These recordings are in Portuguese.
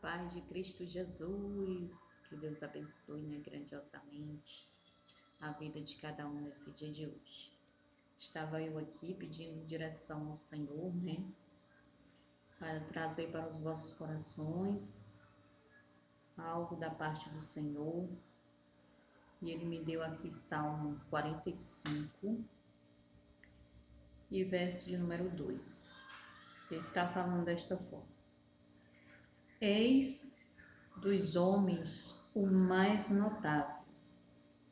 paz de Cristo Jesus, que Deus abençoe, né, grandiosamente a vida de cada um nesse dia de hoje. Estava eu aqui pedindo direção ao Senhor, né, para trazer para os vossos corações algo da parte do Senhor. E Ele me deu aqui Salmo 45 e verso de número 2. Ele está falando desta forma: Eis dos homens o mais notável,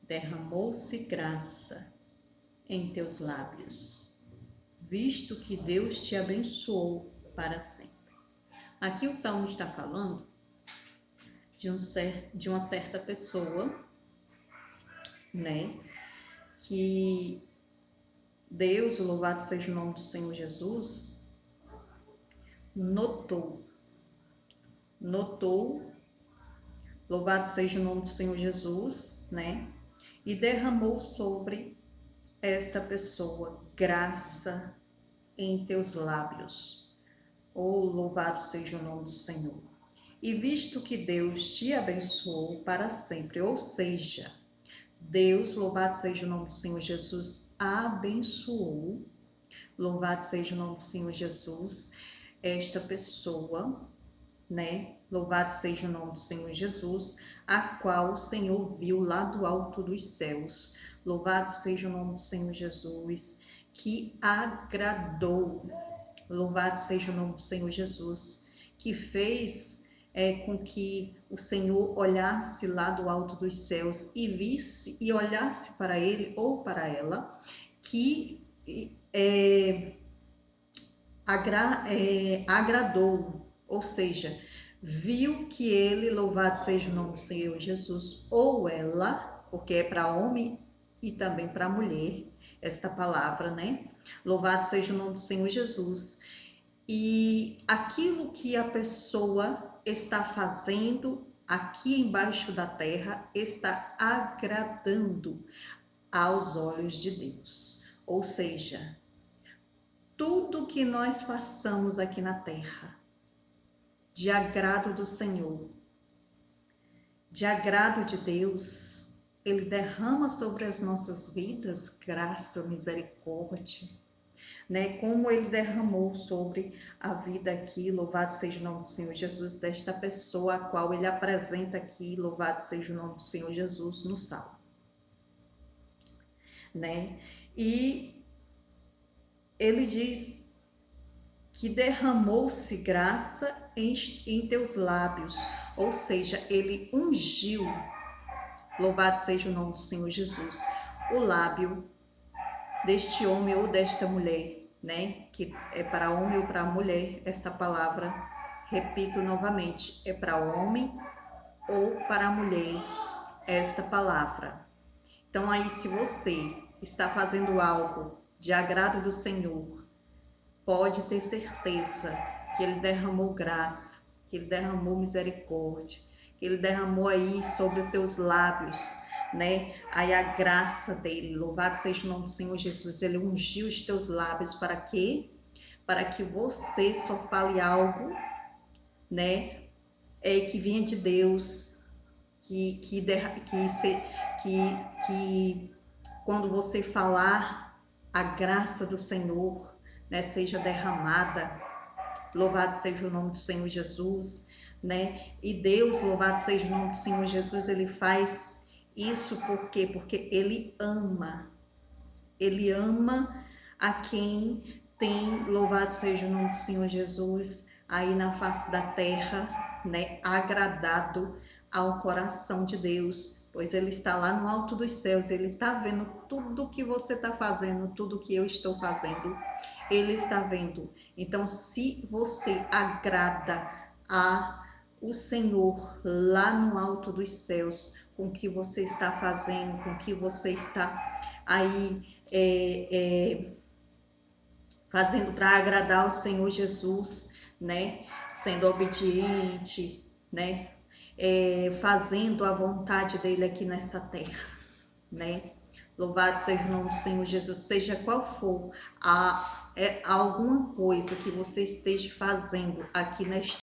derramou-se graça em teus lábios, visto que Deus te abençoou para sempre. Aqui o Salmo está falando de uma certa pessoa, né, que Deus, louvado seja o nome do Senhor Jesus, notou, louvado seja o nome do Senhor Jesus, né, e derramou sobre esta pessoa graça em teus lábios. Oh, louvado seja o nome do Senhor. E visto que Deus te abençoou para sempre, ou seja, Deus, louvado seja o nome do Senhor Jesus, abençoou, louvado seja o nome do Senhor Jesus, esta pessoa, né? Louvado seja o nome do Senhor Jesus, a qual o Senhor viu lá do alto dos céus. Louvado seja o nome do Senhor Jesus, que agradou. Louvado seja o nome do Senhor Jesus, que fez com que o Senhor olhasse lá do alto dos céus e visse e olhasse para ele ou para ela, que agradou, ou seja, viu que ele, louvado seja o nome do Senhor Jesus, ou ela, porque é para homem e também para mulher, esta palavra, né? Louvado seja o nome do Senhor Jesus. E aquilo que a pessoa está fazendo aqui embaixo da terra está agradando aos olhos de Deus. Ou seja, tudo que nós façamos aqui na terra, de agrado do Senhor, de agrado de Deus, Ele derrama sobre as nossas vidas graça, misericórdia, né? Como Ele derramou sobre a vida aqui, louvado seja o nome do Senhor Jesus, desta pessoa a qual Ele apresenta aqui, louvado seja o nome do Senhor Jesus, no Salmo, né? E Ele diz que derramou-se graça em teus lábios, ou seja, Ele ungiu, louvado seja o nome do Senhor Jesus, o lábio deste homem ou desta mulher, né? Que é para homem ou para mulher, esta palavra, repito novamente, é para homem ou para mulher, esta palavra. Então aí, se você está fazendo algo de agrado do Senhor, pode ter certeza que Ele derramou graça, que Ele derramou misericórdia, que Ele derramou aí sobre os teus lábios, né? Aí a graça dele, louvado seja o nome do Senhor Jesus, Ele ungiu os teus lábios para quê? Para que você só fale algo, né? Que venha de Deus, que quando você falar, a graça do Senhor, né, seja derramada. Louvado seja o nome do Senhor Jesus, né? E Deus, louvado seja o nome do Senhor Jesus, Ele faz isso por quê? Porque Ele ama a quem tem, louvado seja o nome do Senhor Jesus, aí na face da terra, né? Agradado ao coração de Deus, pois Ele está lá no alto dos céus, Ele está vendo tudo que você está fazendo, tudo que eu estou fazendo, Ele está vendo. Então, se você agrada a o Senhor lá no alto dos céus, com o que você está fazendo, com o que você está aí fazendo para agradar ao Senhor Jesus, né? Sendo obediente, né? Fazendo a vontade dele aqui nessa terra, né? Louvado seja o nome do Senhor Jesus, seja qual for alguma coisa que você esteja fazendo aqui nesta